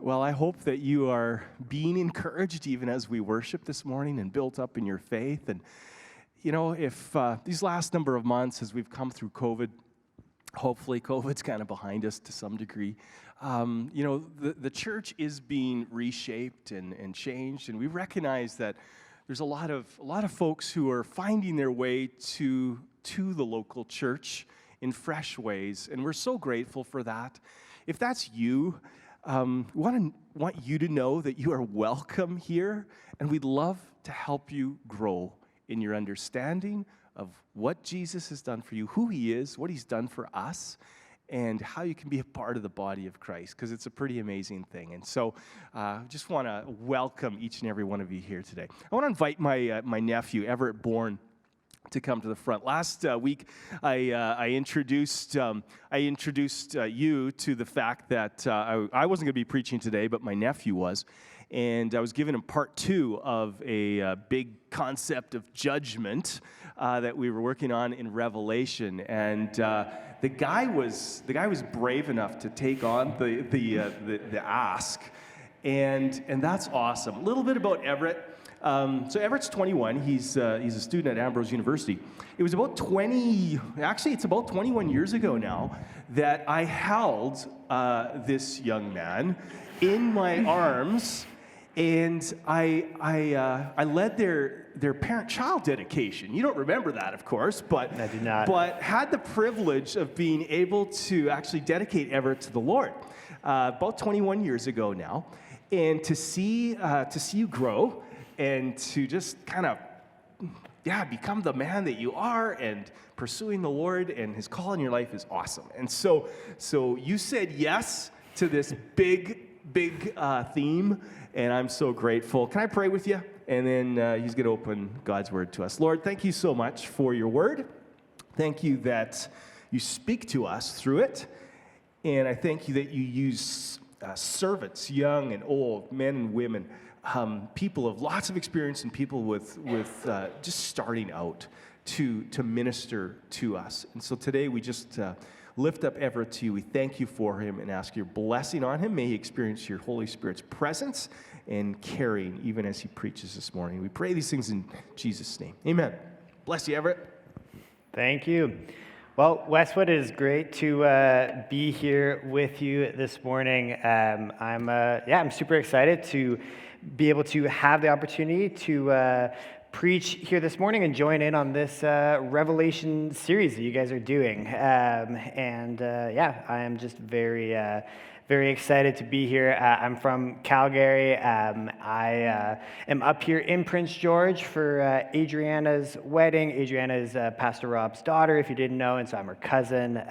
Well, I hope that you are being encouraged even as we worship this morning and built up in your faith. And, you know, if these last number of months as we've come through COVID, hopefully COVID's kind of behind us to some degree, you know, the church is being reshaped and changed. And we recognize that there's a lot of folks who are finding their way to the local church in fresh ways. And we're so grateful for that. If that's you, want you to know that you are welcome here, and we'd love to help you grow in your understanding of what Jesus has done for you, who he is, what he's done for us, and how you can be a part of the body of Christ, because it's a pretty amazing thing. And so just want to welcome each and every one of you here today. I want to invite my nephew, Everett Bourne, to come to the front. Last week, I introduced you to the fact that I wasn't going to be preaching today, but my nephew was, and I was giving him part 2 of a big concept of judgment that we were working on in Revelation, and the guy was brave enough to take on the ask, and that's awesome. A little bit about Everett. So Everett's 21. He's a student at Ambrose University. It was about 21 years ago now that I held this young man in my arms, and I led their parent-child dedication. You don't remember that, of course, but I do not. But had the privilege of being able to actually dedicate Everett to the Lord about 21 years ago now, and to see you grow. And to just kind of, become the man that you are and pursuing the Lord and his call in your life is awesome. And so you said yes to this big theme, and I'm so grateful. Can I pray with you? And then he's going to open God's word to us. Lord, thank you so much for your word. Thank you that you speak to us through it. And I thank you that you use servants, young and old, men and women, people of lots of experience and people with just starting out to minister to us. And so today we just lift up Everett to you. We thank you for him and ask your blessing on him. May he experience your Holy Spirit's presence and caring even as he preaches this morning. We pray these things in Jesus' name. Amen. Bless you, Everett. Thank you. Well, Westwood, it is great to be here with you this morning. I'm super excited to be able to have the opportunity to preach here this morning and join in on this Revelation series that you guys are doing. I am just very excited to be here. I'm from Calgary. I am up here in Prince George for Adriana's wedding. Adriana is Pastor Rob's daughter, if you didn't know, and so I'm her cousin.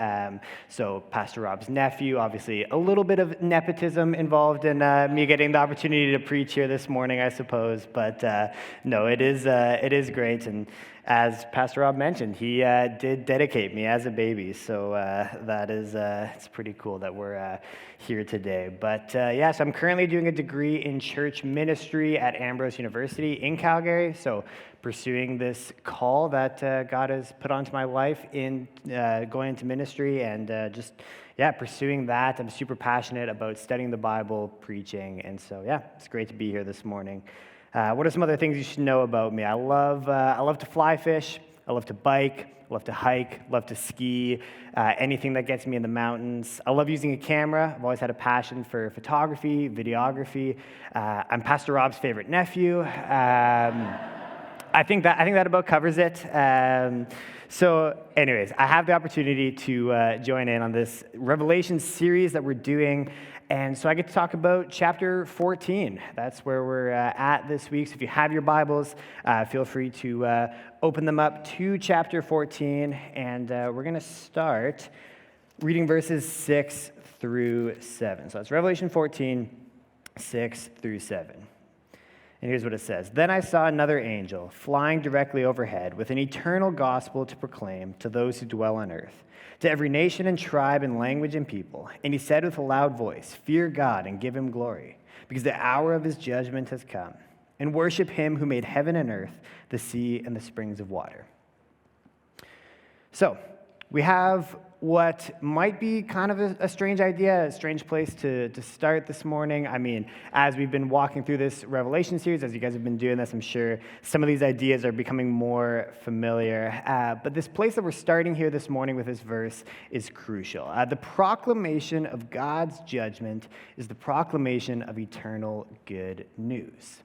So Pastor Rob's nephew. Obviously, a little bit of nepotism involved in me getting the opportunity to preach here this morning, I suppose. But no, it is great. And as Pastor Rob mentioned, he did dedicate me as a baby, so that is it's pretty cool that we're here today. But so I'm currently doing a degree in church ministry at Ambrose University in Calgary, so pursuing this call that God has put onto my life in going into ministry and pursuing that. I'm super passionate about studying the Bible, preaching, and so it's great to be here this morning. What are some other things you should know about me? I love to fly fish. I love to bike. I love to hike. Love to ski. Anything that gets me in the mountains. I love using a camera. I've always had a passion for photography, videography. I'm Pastor Rob's favorite nephew. I think that about covers it. So, anyways, I have the opportunity to join in on this Revelation series that we're doing. And so I get to talk about chapter 14. That's where we're at this week. So if you have your Bibles, feel free to open them up to chapter 14. And we're going to start reading verses 6 through 7. So that's Revelation 14, 6 through 7. And here's what it says. Then I saw another angel flying directly overhead with an eternal gospel to proclaim to those who dwell on earth, to every nation and tribe and language and people. And he said with a loud voice, "Fear God and give him glory, because the hour of his judgment has come. And worship him who made heaven and earth, the sea and the springs of water." So, we have what might be kind of a strange idea, a strange place to start this morning. I mean, as we've been walking through this Revelation series, as you guys have been doing this, I'm sure some of these ideas are becoming more familiar. But this place that we're starting here this morning with this verse is crucial. The proclamation of God's judgment is the proclamation of eternal good news.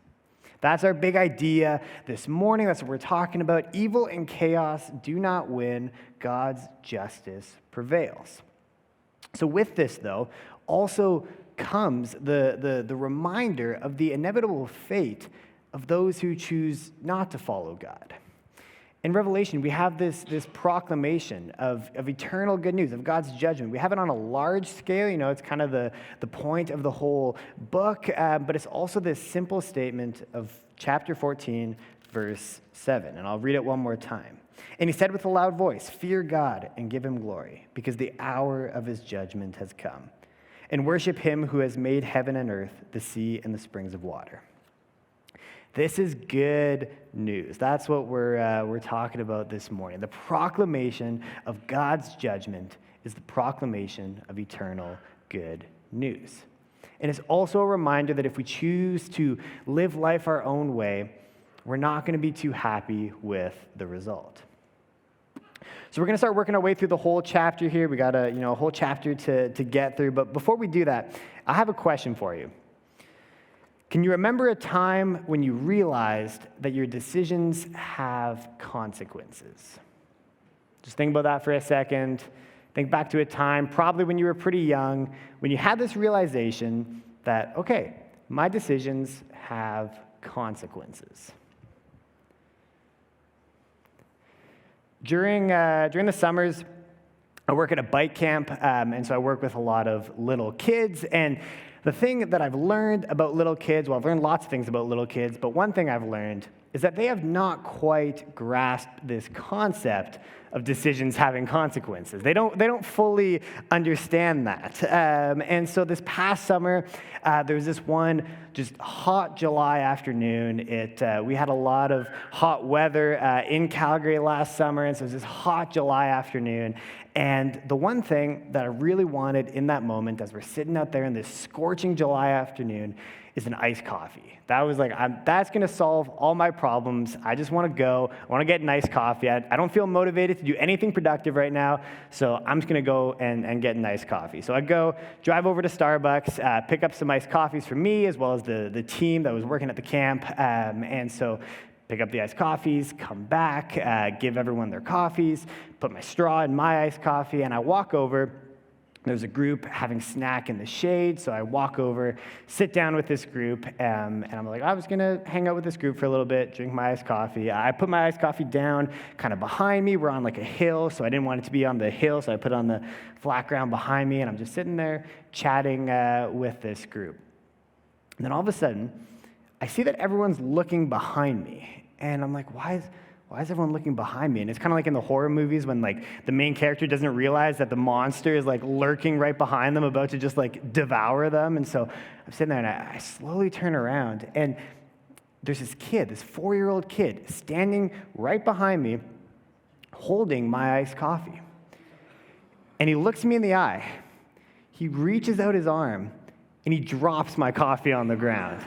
That's our big idea this morning. That's what we're talking about. Evil and chaos do not win. God's justice prevails. So with this, though, also comes the reminder of the inevitable fate of those who choose not to follow God. In Revelation, we have this proclamation of eternal good news, of God's judgment. We have it on a large scale. It's kind of the point of the whole book, but it's also this simple statement of chapter 14, verse 7. And I'll read it one more time. And he said with a loud voice, "Fear God and give him glory, because the hour of his judgment has come. And worship him who has made heaven and earth, the sea and the springs of water." This is good news. That's what we're talking about this morning. The proclamation of God's judgment is the proclamation of eternal good news. And it's also a reminder that if we choose to live life our own way, we're not going to be too happy with the result. So we're going to start working our way through the whole chapter here. We got a whole chapter to get through. But before we do that, I have a question for you. Can you remember a time when you realized that your decisions have consequences? Just think about that for a second. Think back to a time, probably when you were pretty young, when you had this realization that, okay, my decisions have consequences. During the summers, I work at a bike camp, and so I work with a lot of little kids. And the thing that I've learned about little kids, well, I've learned lots of things about little kids, but one thing I've learned is that they have not quite grasped this concept of decisions having consequences. They don't fully understand that. And so this past summer, there was this one just hot July afternoon. We had a lot of hot weather in Calgary last summer, and so it was this hot July afternoon. And the one thing that I really wanted in that moment, as we're sitting out there in this scorching July afternoon, is an iced coffee. That was like, that's going to solve all my problems. I just want to go. I want to get an iced coffee. I don't feel motivated to do anything productive right now, so I'm just going to go and get an iced coffee. So I go, drive over to Starbucks, pick up some iced coffees for me, as well as the team that was working at the camp. And so pick up the iced coffees, come back, give everyone their coffees, put my straw in my iced coffee, and I walk over. There's a group having snack in the shade, so I walk over, sit down with this group, and I'm like, I was going to hang out with this group for a little bit, drink my iced coffee. I put my iced coffee down kind of behind me. We're on like a hill, so I didn't want it to be on the hill, so I put it on the flat ground behind me, and I'm just sitting there chatting with this group. And then all of a sudden, I see that everyone's looking behind me, and I'm like, why is everyone looking behind me? And it's kind of like in the horror movies when like the main character doesn't realize that the monster is like lurking right behind them, about to just like devour them. And so I'm sitting there and I slowly turn around, and there's this kid, this 4-year-old kid, standing right behind me, holding my iced coffee. And he looks me in the eye. He reaches out his arm and he drops my coffee on the ground.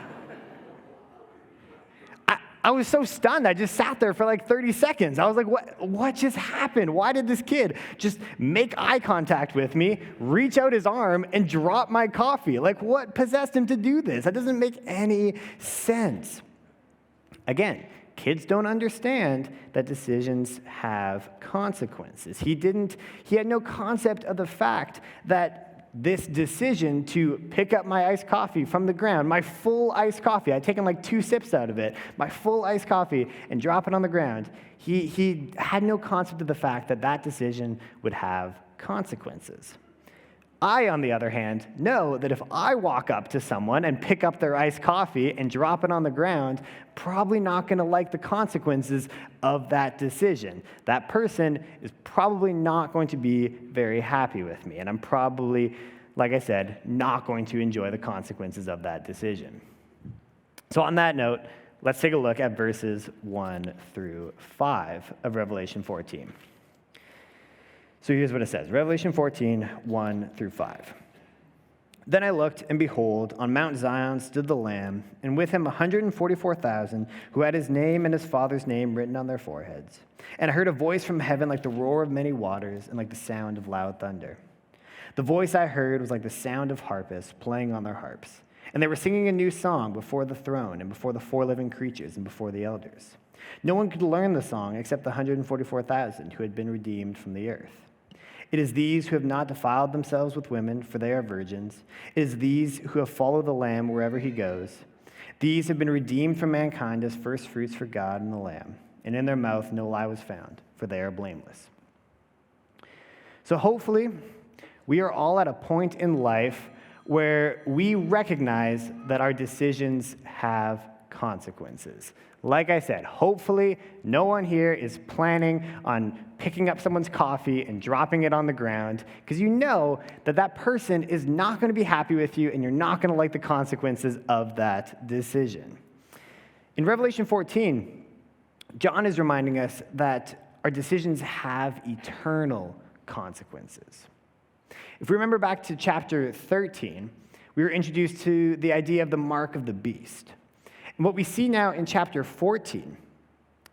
I was so stunned. I just sat there for like 30 seconds. I was like, what just happened? Why did this kid just make eye contact with me, reach out his arm, and drop my coffee? Like, what possessed him to do this? That doesn't make any sense. Again, kids don't understand that decisions have consequences. He had no concept of the fact that this decision to pick up my iced coffee from the ground, my full iced coffee, I'd taken like 2 sips out of it, my full iced coffee, and drop it on the ground, he had no concept of the fact that that decision would have consequences. I, on the other hand, know that if I walk up to someone and pick up their iced coffee and drop it on the ground, probably not going to like the consequences of that decision. That person is probably not going to be very happy with me, and I'm probably, like I said, not going to enjoy the consequences of that decision. So on that note, let's take a look at verses 1 through 5 of Revelation 14. So here's what it says, Revelation 14, 1 through 5. Then I looked, and behold, on Mount Zion stood the Lamb, and with him 144,000 who had his name and his Father's name written on their foreheads. And I heard a voice from heaven like the roar of many waters and like the sound of loud thunder. The voice I heard was like the sound of harpists playing on their harps. And they were singing a new song before the throne and before the four living creatures and before the elders. No one could learn the song except the 144,000 who had been redeemed from the earth. It is these who have not defiled themselves with women, for they are virgins. It is these who have followed the Lamb wherever he goes. These have been redeemed from mankind as first fruits for God and the Lamb. And in their mouth no lie was found, for they are blameless. So hopefully, we are all at a point in life where we recognize that our decisions have consequences. Like I said, hopefully no one here is planning on picking up someone's coffee and dropping it on the ground, because you know that that person is not going to be happy with you and you're not going to like the consequences of that decision. In Revelation 14, John is reminding us that our decisions have eternal consequences. If we remember back to chapter 13, we were introduced to the idea of the mark of the beast. And what we see now in chapter 14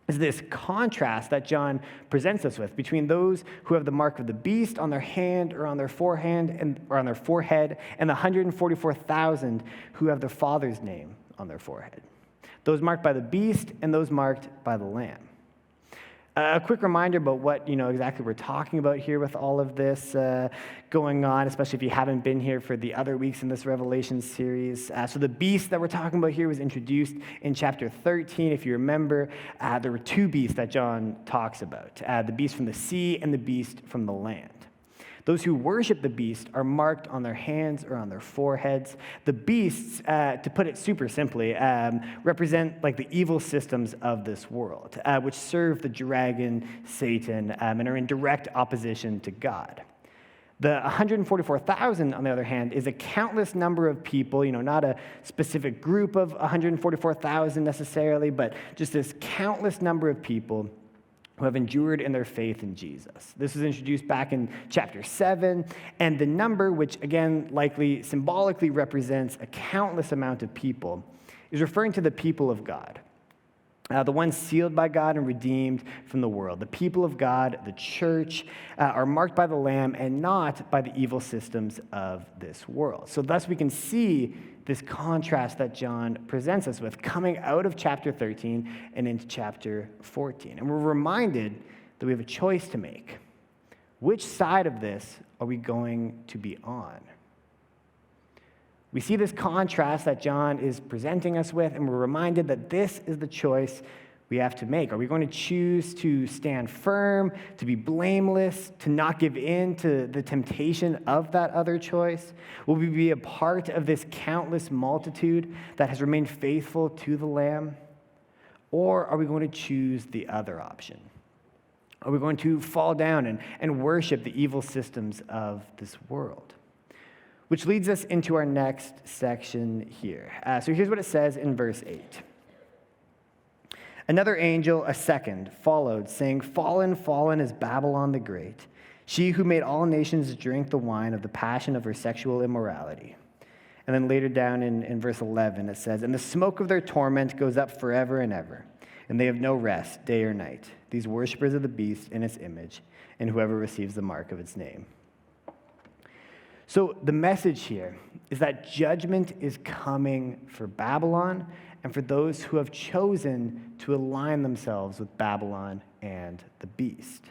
is this contrast that John presents us with between those who have the mark of the beast on their hand or on their forehead and the 144,000 who have their Father's name on their forehead. Those marked by the beast and those marked by the Lamb. A quick reminder about what exactly we're talking about here with all of this going on, especially if you haven't been here for the other weeks in this Revelation series. So the beast that we're talking about here was introduced in chapter 13. If you remember, there were two beasts that John talks about, the beast from the sea and the beast from the land. Those who worship the beast are marked on their hands or on their foreheads. The beasts, to put it super simply, represent like the evil systems of this world, which serve the dragon, Satan, and are in direct opposition to God. The 144,000, on the other hand, is a countless number of people, not a specific group of 144,000 necessarily, but just this countless number of people who have endured in their faith in Jesus. This was introduced back in chapter 7, and the number, which again likely symbolically represents a countless amount of people, is referring to the people of God, the ones sealed by God and redeemed from the world. The people of God, the church, are marked by the Lamb and not by the evil systems of this world. So thus we can see this contrast that John presents us with coming out of chapter 13 and into chapter 14. And we're reminded that we have a choice to make. Which side of this are we going to be on? We see this contrast that John is presenting us with, and we're reminded that this is the choice we have to make. Are we going to choose to stand firm, to be blameless, to not give in to the temptation of that other choice? Will we be a part of this countless multitude that has remained faithful to the Lamb? Or are we going to choose the other option? Are we going to fall down and worship the evil systems of this world? Which leads us into our next section here. So here's what it says in verse 8. Another angel, a second, followed, saying, "Fallen, fallen is Babylon the Great, she who made all nations drink the wine of the passion of her sexual immorality." And then later down in verse 11, it says, "And the smoke of their torment goes up forever and ever, and they have no rest day or night, these worshipers of the beast and its image, and whoever receives the mark of its name." So the message here is that judgment is coming for Babylon and for those who have chosen to align themselves with Babylon and the beast.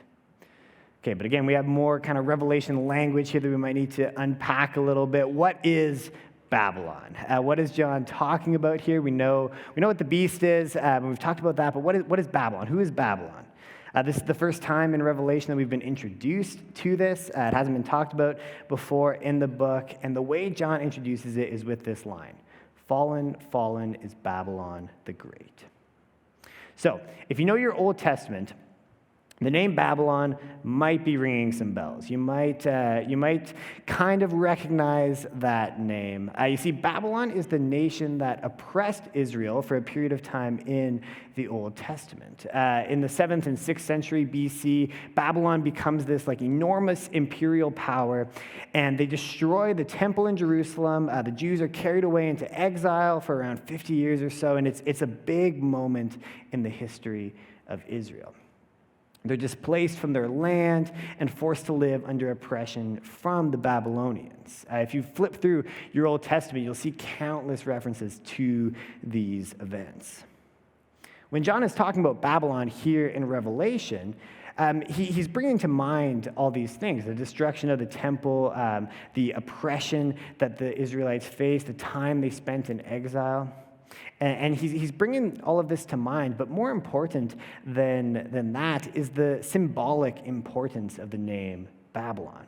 Okay, but again, we have more kind of Revelation language here that we might need to unpack a little bit. What is Babylon? What is John talking about here? We know what the beast is, and we've talked about that, but what is Babylon? Who is Babylon? This is the first time in Revelation that we've been introduced to this. It hasn't been talked about before in the book, and the way John introduces it is with this line, "Fallen, fallen is Babylon the Great." So, if you know your Old Testament, The name Babylon might be ringing some bells. You might kind of recognize that name. You see, Babylon is the nation that oppressed Israel for a period of time in the Old Testament. In the 7th and 6th century BC, Babylon becomes this enormous imperial power, and they destroy the temple in Jerusalem. The Jews are carried away into exile for around 50 years or so, and it's a big moment in the history of Israel. They're displaced from their land and forced to live under oppression from the Babylonians. If you flip through your Old Testament, you'll see countless references to these events. When John is talking about Babylon here in Revelation, he's bringing to mind all these things: the destruction of the temple, the oppression that the Israelites faced, the time they spent in exile. And he's bringing all of this to mind, but more important than that is the symbolic importance of the name Babylon.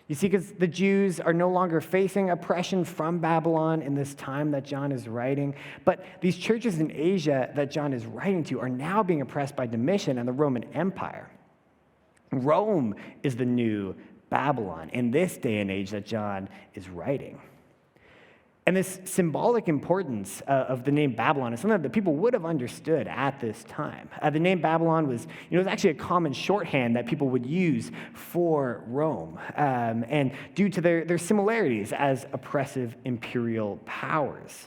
You see, because the Jews are no longer facing oppression from Babylon in this time that John is writing, but these churches in Asia that John is writing to are now being oppressed by Domitian and the Roman Empire. Rome is the new Babylon in this day and age that John is writing. And this symbolic importance of the name Babylon is something that people would have understood at this time. The name Babylon was actually a common shorthand that people would use for Rome, and due to their similarities as oppressive imperial powers.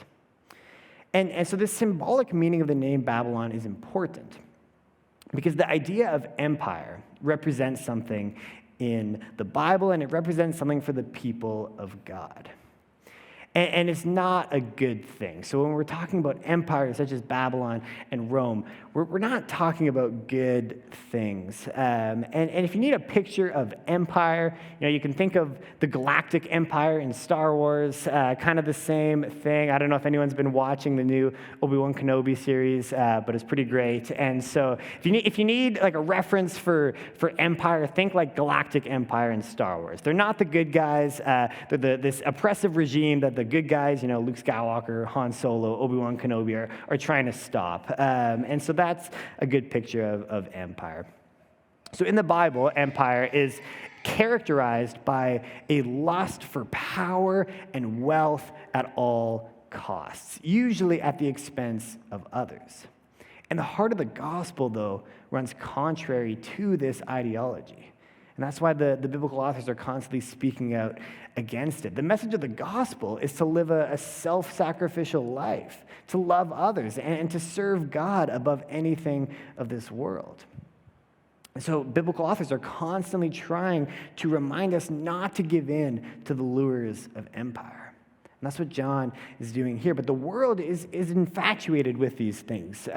And so this symbolic meaning of the name Babylon is important because the idea of empire represents something in the Bible, and it represents something for the people of God. And it's not a good thing. So when we're talking about empires such as Babylon and Rome, we're not talking about good things. And if you need a picture of empire, you can think of the Galactic Empire in Star Wars, kind of the same thing. I don't know if anyone's been watching the new Obi-Wan Kenobi series, but it's pretty great. And so if you need a reference for empire, think like Galactic Empire in Star Wars. They're not the good guys. They're this oppressive regime that the good guys, Luke Skywalker, Han Solo, Obi-Wan Kenobi are trying to stop. And so that's a good picture of empire. So in the Bible, empire is characterized by a lust for power and wealth at all costs, usually at the expense of others. And the heart of the gospel, though, runs contrary to this ideology. And that's why the biblical authors are constantly speaking out against it. The message of the gospel is to live a self-sacrificial life, to love others, and to serve God above anything of this world. And so biblical authors are constantly trying to remind us not to give in to the lures of empire. And that's what John is doing here. But the world is infatuated with these things.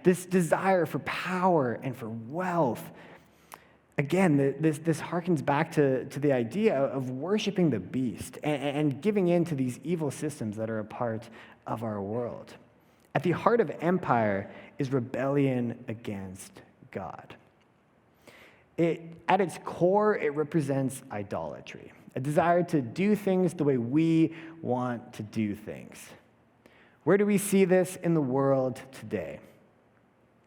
This desire for power and for wealth. Again, this harkens back to the idea of worshiping the beast and giving in to these evil systems that are a part of our world. At the heart of empire is rebellion against God. At its core, it represents idolatry, a desire to do things the way we want to do things. Where do we see this in the world today?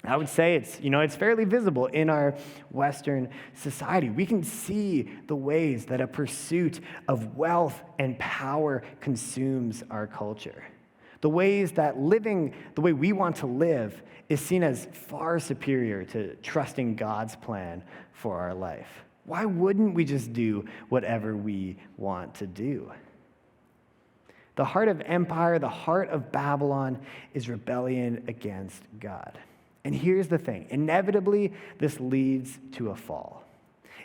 I would say it's fairly visible in our Western society. We can see the ways that a pursuit of wealth and power consumes our culture. The ways that living the way we want to live is seen as far superior to trusting God's plan for our life. Why wouldn't we just do whatever we want to do? The heart of empire, the heart of Babylon, is rebellion against God. And here's the thing. Inevitably, this leads to a fall.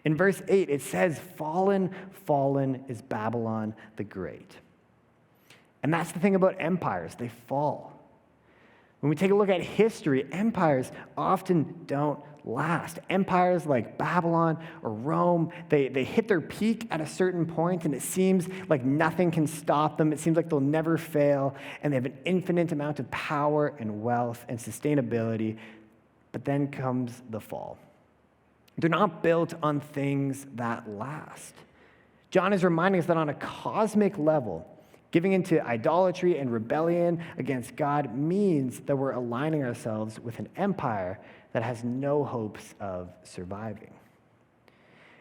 In verse 8, it says, fallen is Babylon the Great. And that's the thing about empires. They fall. When we take a look at history, empires often don't last. Empires like Babylon or Rome, they hit their peak at a certain point, and it seems like nothing can stop them. It seems like they'll never fail, and they have an infinite amount of power and wealth and sustainability. But then comes the fall. They're not built on things that last. John is reminding us that on a cosmic level, Giving into idolatry and rebellion against God means that we're aligning ourselves with an empire that has no hopes of surviving.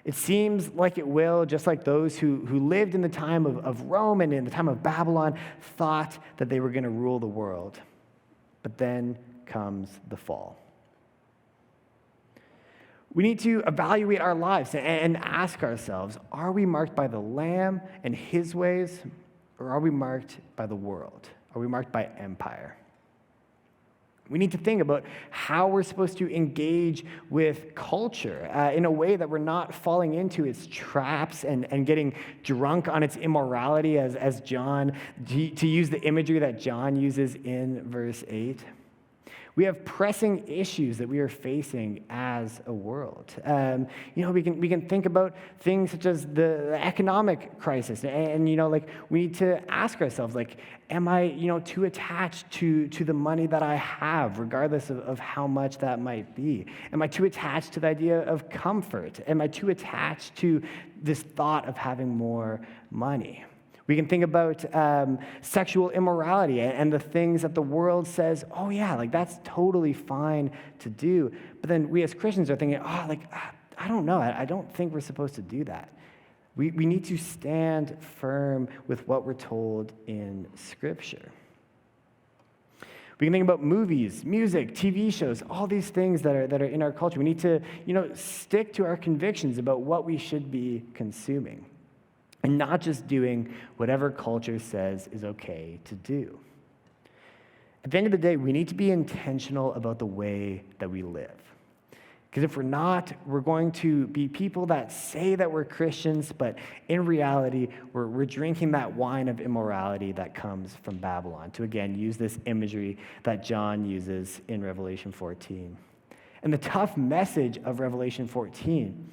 It seems like it will, just like those who lived in the time of Rome and in the time of Babylon thought that they were going to rule the world. But then comes the fall. We need to evaluate our lives and ask ourselves, are we marked by the Lamb and his ways, or are we marked by the world? Are we marked by empire? We need to think about how we're supposed to engage with culture in a way that we're not falling into its traps and getting drunk on its immorality, as John, to use the imagery that John uses in verse 8. We have pressing issues that we are facing as a world. We can think about things such as the economic crisis, and we need to ask ourselves, am I too attached to the money that I have, regardless of how much that might be? Am I too attached to the idea of comfort? Am I too attached to this thought of having more money? We can think about sexual immorality and the things that the world says, oh yeah, that's totally fine to do. But then we as Christians are thinking, I don't know, I don't think we're supposed to do that. We need to stand firm with what we're told in Scripture. We can think about movies, music, TV shows, all these things that are in our culture. We need to, stick to our convictions about what we should be consuming, and not just doing whatever culture says is okay to do. At the end of the day, we need to be intentional about the way that we live. Because if we're not, we're going to be people that say that we're Christians, but in reality, we're drinking that wine of immorality that comes from Babylon, to again use this imagery that John uses in Revelation 14. And the tough message of Revelation 14,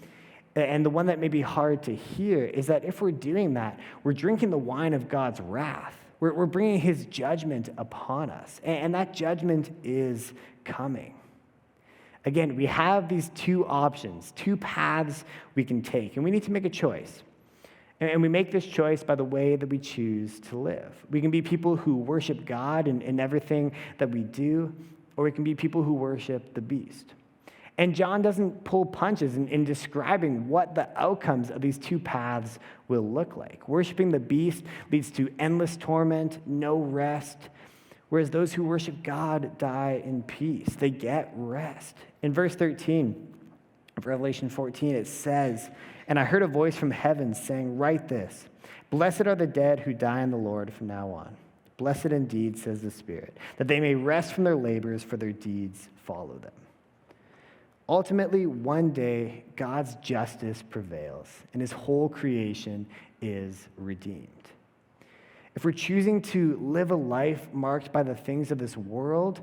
and the one that may be hard to hear, is that if we're doing that, we're drinking the wine of God's wrath. We're bringing his judgment upon us, and that judgment is coming. Again, we have these two options, two paths we can take, and we need to make a choice. And we make this choice by the way that we choose to live. We can be people who worship God in everything that we do, or we can be people who worship the beast. And John doesn't pull punches in describing what the outcomes of these two paths will look like. Worshiping the beast leads to endless torment, no rest, whereas those who worship God die in peace. They get rest. In verse 13 of Revelation 14, it says, "And I heard a voice from heaven saying, 'Write this, blessed are the dead who die in the Lord from now on. Blessed indeed, says the Spirit, that they may rest from their labors, for their deeds follow them.'" Ultimately, one day, God's justice prevails, and his whole creation is redeemed. If we're choosing to live a life marked by the things of this world,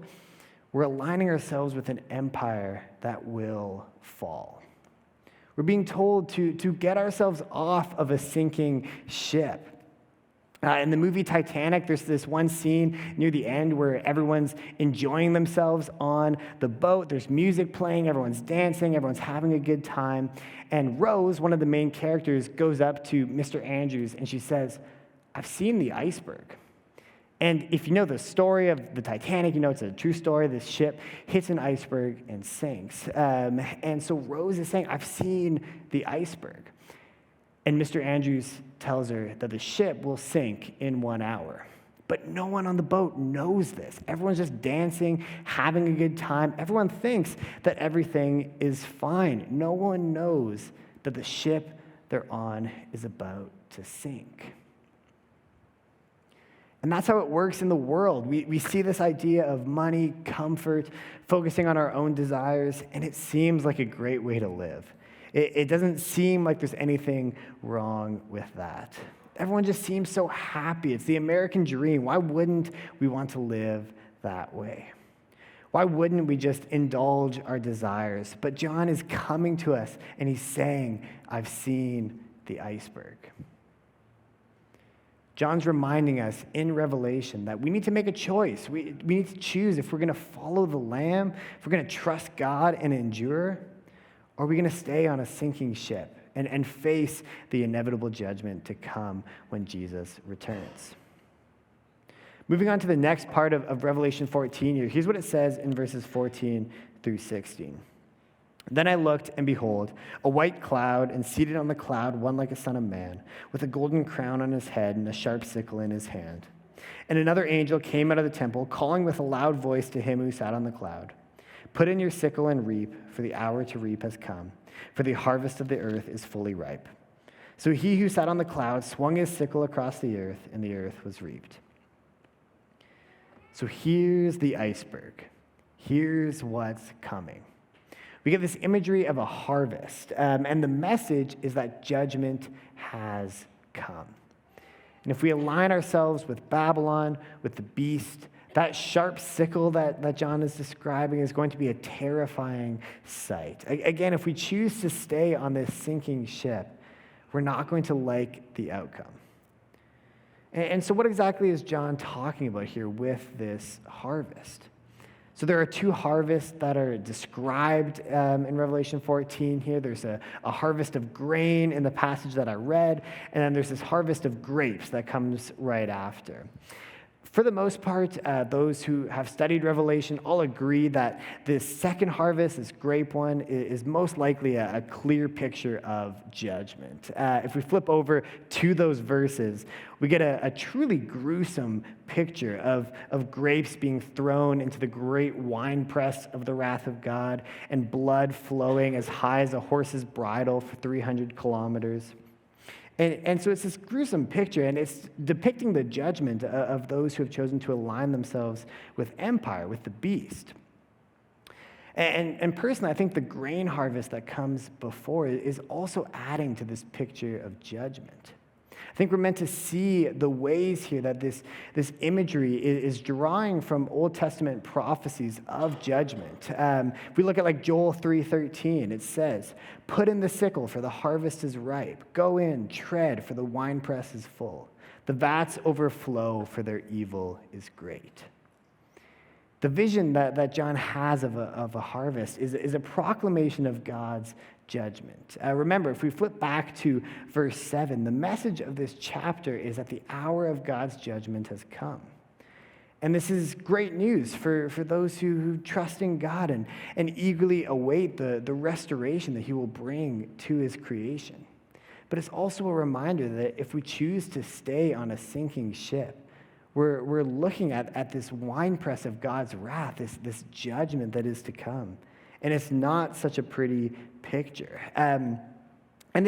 we're aligning ourselves with an empire that will fall. We're being told to get ourselves off of a sinking ship. In the movie Titanic, there's this one scene near the end where everyone's enjoying themselves on the boat. There's music playing, everyone's dancing, everyone's having a good time. And Rose, one of the main characters, goes up to Mr. Andrews and she says, "I've seen the iceberg." And if you know the story of the Titanic, it's a true story. This ship hits an iceberg and sinks. And so Rose is saying, "I've seen the iceberg." And Mr. Andrews tells her that the ship will sink in 1 hour. But no one on the boat knows this. Everyone's just dancing, having a good time. Everyone thinks that everything is fine. No one knows that the ship they're on is about to sink. And that's how it works in the world. We see this idea of money, comfort, focusing on our own desires, and it seems like a great way to live. It doesn't seem like there's anything wrong with that. Everyone just seems so happy. It's the American dream. Why wouldn't we want to live that way? Why wouldn't we just indulge our desires? But John is coming to us and he's saying, "I've seen the iceberg." John's reminding us in Revelation that we need to make a choice. We need to choose if we're going to follow the Lamb, if we're going to trust God and endure, or are we going to stay on a sinking ship and face the inevitable judgment to come when Jesus returns? Moving on to the next part of Revelation 14 here, here's what it says in verses 14 through 16. Then I looked, and behold, a white cloud, and seated on the cloud, one like a son of man, with a golden crown on his head and a sharp sickle in his hand. And another angel came out of the temple, calling with a loud voice to him who sat on the cloud, "Put in your sickle and reap, for the hour to reap has come, for the harvest of the earth is fully ripe." So he who sat on the cloud swung his sickle across the earth, and the earth was reaped. So here's the iceberg. Here's what's coming. We get this imagery of a harvest, and the message is that judgment has come. And if we align ourselves with Babylon, with the beast, that sharp sickle that John is describing is going to be a terrifying sight. Again, if we choose to stay on this sinking ship, we're not going to like the outcome. And so what exactly is John talking about here with this harvest? So there are two harvests that are described in Revelation 14 here. There's a harvest of grain in the passage that I read, and then there's this harvest of grapes that comes right after. For the most part, those who have studied Revelation all agree that this second harvest, this grape one, is most likely a clear picture of judgment. If we flip over to those verses, we get a truly gruesome picture of grapes being thrown into the great winepress of the wrath of God and blood flowing as high as a horse's bridle for 300 kilometers. And so it's this gruesome picture, and it's depicting the judgment of those who have chosen to align themselves with empire, with the beast. And personally, I think the grain harvest that comes before is also adding to this picture of judgment. I think we're meant to see the ways here that this imagery is drawing from Old Testament prophecies of judgment. If we look at like Joel 3:13, it says, "Put in the sickle, for the harvest is ripe. Go in, tread, for the winepress is full. The vats overflow, for their evil is great." The vision that John has of a harvest is a proclamation of God's judgment. Remember, if we flip back to verse 7, the message of this chapter is that the hour of God's judgment has come. And this is great news for those who trust in God and eagerly await the restoration that he will bring to his creation. But it's also a reminder that if we choose to stay on a sinking ship, we're looking at this winepress of God's wrath, this judgment that is to come. And it's not such a pretty picture. And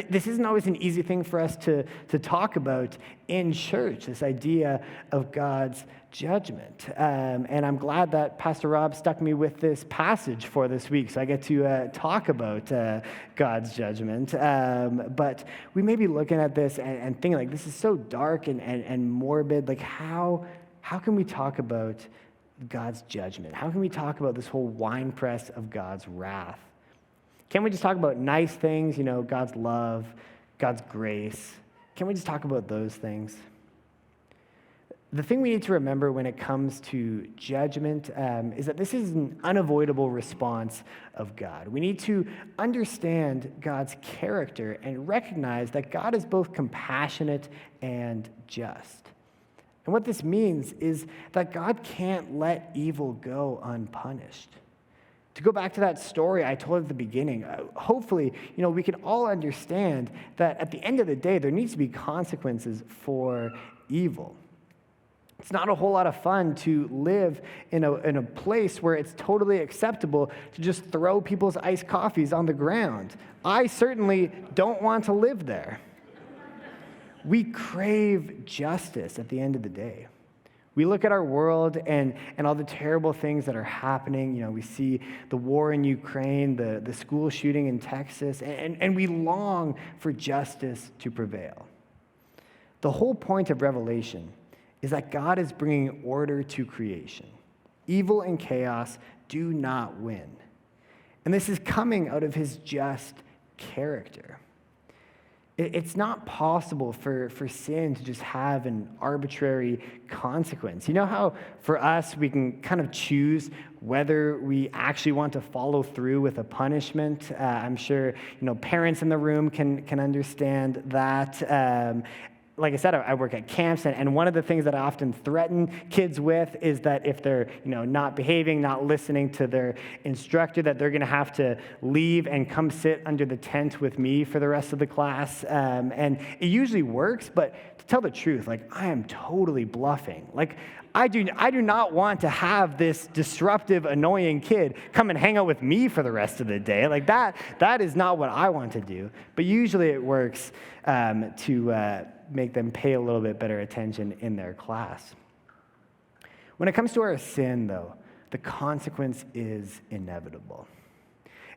this isn't always an easy thing for us to talk about in church, this idea of God's judgment. And I'm glad that Pastor Rob stuck me with this passage for this week, so I get to talk about God's judgment. But we may be looking at this and thinking, like, this is so dark and morbid. Like, how can we talk about God's judgment? How can we talk about this whole winepress of God's wrath? Can't we just talk about nice things, God's love, God's grace? Can't we just talk about those things? The thing we need to remember when it comes to judgment is that this is an unavoidable response of God. We need to understand God's character and recognize that God is both compassionate and just. And what this means is that God can't let evil go unpunished. To go back to that story I told at the beginning, hopefully, we can all understand that at the end of the day, there needs to be consequences for evil. It's not a whole lot of fun to live in a place where it's totally acceptable to just throw people's iced coffees on the ground. I certainly don't want to live there. We crave justice at the end of the day. We look at our world and all the terrible things that are happening. We see the war in Ukraine, the school shooting in Texas, and we long for justice to prevail. The whole point of Revelation is that God is bringing order to creation. Evil and chaos do not win. And this is coming out of his just character. It's not possible for sin to just have an arbitrary consequence. You know how for us we can kind of choose whether we actually want to follow through with a punishment? I'm sure parents in the room can understand that. like I said, I work at camps, and one of the things that I often threaten kids with is that if they're, not behaving, not listening to their instructor, that they're going to have to leave and come sit under the tent with me for the rest of the class. And it usually works, but to tell the truth, like, I am totally bluffing. Like, I do not want to have this disruptive, annoying kid come and hang out with me for the rest of the day. Like, that is not what I want to do. But usually it works to make them pay a little bit better attention in their class. When it comes to our sin, though, the consequence is inevitable.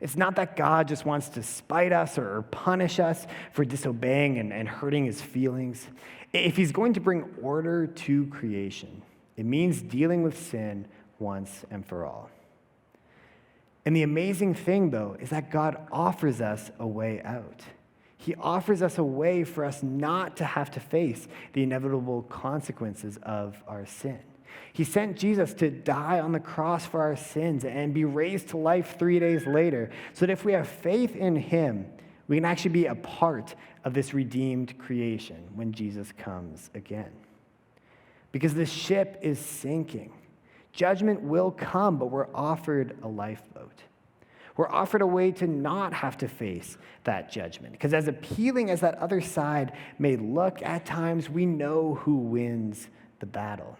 It's not that God just wants to spite us or punish us for disobeying and hurting his feelings. If he's going to bring order to creation, it means dealing with sin once and for all. And the amazing thing, though, is that God offers us a way out. He offers us a way for us not to have to face the inevitable consequences of our sin. He sent Jesus to die on the cross for our sins and be raised to life 3 days later, so that if we have faith in him, we can actually be a part of this redeemed creation when Jesus comes again. Because the ship is sinking. Judgment will come, but we're offered a lifeboat. We're offered a way to not have to face that judgment. Because as appealing as that other side may look at times, we know who wins the battle.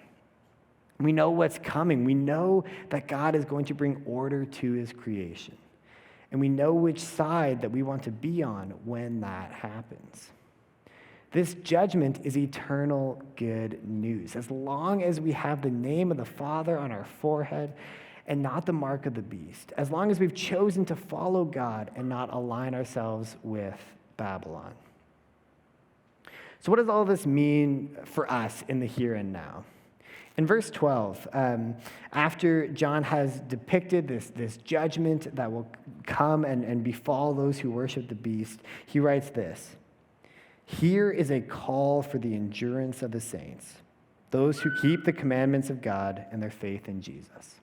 We know what's coming. We know that God is going to bring order to his creation. And we know which side that we want to be on when that happens. This judgment is eternal good news. As long as we have the name of the Father on our forehead and not the mark of the beast, as long as we've chosen to follow God and not align ourselves with Babylon. So what does all this mean for us in the here and now? In verse 12, after John has depicted this judgment that will come and befall those who worship the beast, he writes this: "Here is a call for the endurance of the saints, those who keep the commandments of God and their faith in Jesus."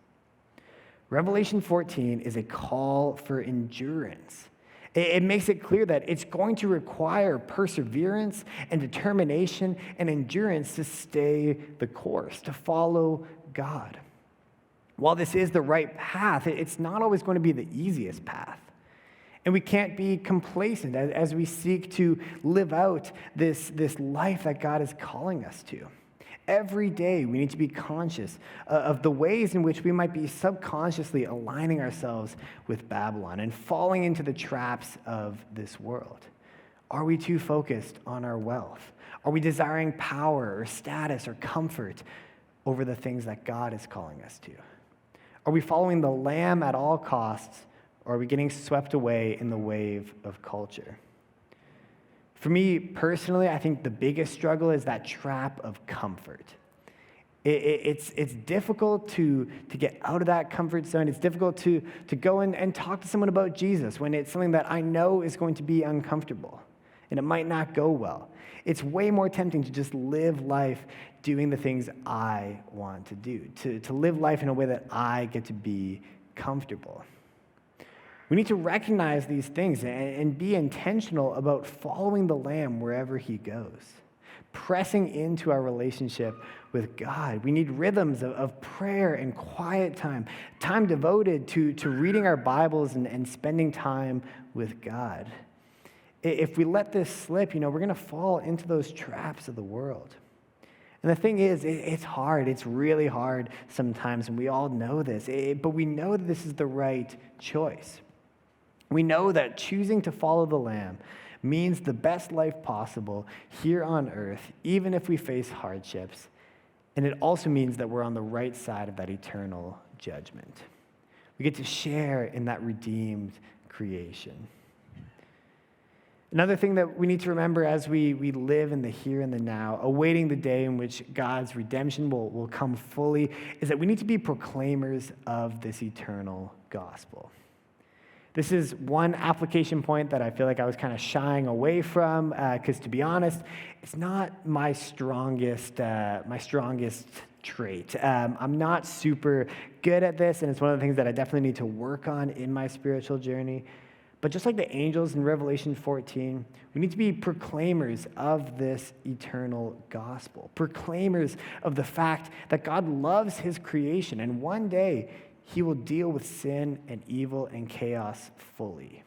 Revelation 14 is a call for endurance. It makes it clear that it's going to require perseverance and determination and endurance to stay the course, to follow God. While this is the right path, it's not always going to be the easiest path. And we can't be complacent as we seek to live out this life that God is calling us to. Every day, we need to be conscious of the ways in which we might be subconsciously aligning ourselves with Babylon and falling into the traps of this world. Are we too focused on our wealth? Are we desiring power or status or comfort over the things that God is calling us to? Are we following the Lamb at all costs, or are we getting swept away in the wave of culture? For me personally, I think the biggest struggle is that trap of comfort. It's difficult to get out of that comfort zone. It's difficult to go and talk to someone about Jesus when it's something that I know is going to be uncomfortable and it might not go well. It's way more tempting to just live life doing the things I want to do, to live life in a way that I get to be comfortable. We need to recognize these things and be intentional about following the Lamb wherever he goes, pressing into our relationship with God. We need rhythms of prayer and quiet time devoted to reading our Bibles and spending time with God. If we let this slip, we're going to fall into those traps of the world. And the thing is, it's hard. It's really hard sometimes, and we all know this. But we know that this is the right choice. We know that choosing to follow the Lamb means the best life possible here on earth, even if we face hardships. And it also means that we're on the right side of that eternal judgment. We get to share in that redeemed creation. Another thing that we need to remember as we live in the here and the now, awaiting the day in which God's redemption will come fully, is that we need to be proclaimers of this eternal gospel. This is one application point that I feel like I was kind of shying away from, because to be honest, it's not my strongest trait. I'm not super good at this, and it's one of the things that I definitely need to work on in my spiritual journey. But just like the angels in Revelation 14, we need to be proclaimers of this eternal gospel, proclaimers of the fact that God loves his creation, and one day he will deal with sin and evil and chaos fully.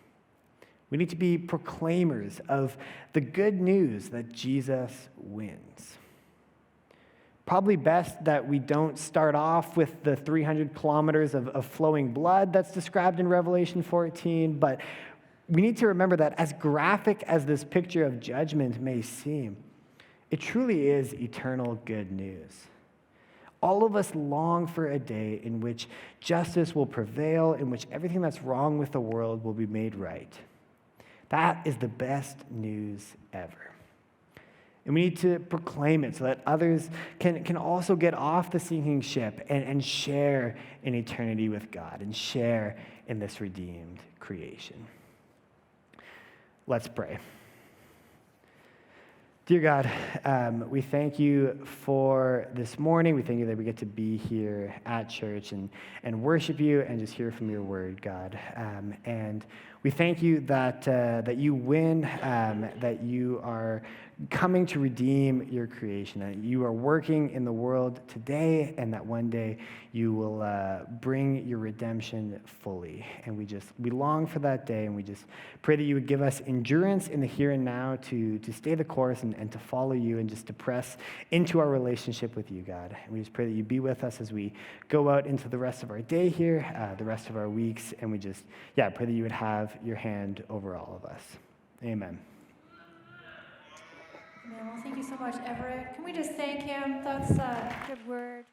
We need to be proclaimers of the good news that Jesus wins. Probably best that we don't start off with the 300 kilometers of flowing blood that's described in Revelation 14, but we need to remember that as graphic as this picture of judgment may seem, it truly is eternal good news. All of us long for a day in which justice will prevail, in which everything that's wrong with the world will be made right. That is the best news ever. And we need to proclaim it so that others can also get off the sinking ship and share in eternity with God and share in this redeemed creation. Let's pray. Dear God, we thank you for this morning. We thank you that we get to be here at church and worship you and just hear from your word, God. And we thank you that you win, that you are coming to redeem your creation, that you are working in the world today, and that one day you will bring your redemption fully. And we long for that day, and we just pray that you would give us endurance in the here and now to stay the course and to follow you and just to press into our relationship with you, God. And we just pray that you be with us as we go out into the rest of our day here, the rest of our weeks, and we just, pray that you would have your hand over all of us. Amen. Well, thank you so much, Everett. Can we just thank him? That's a good word.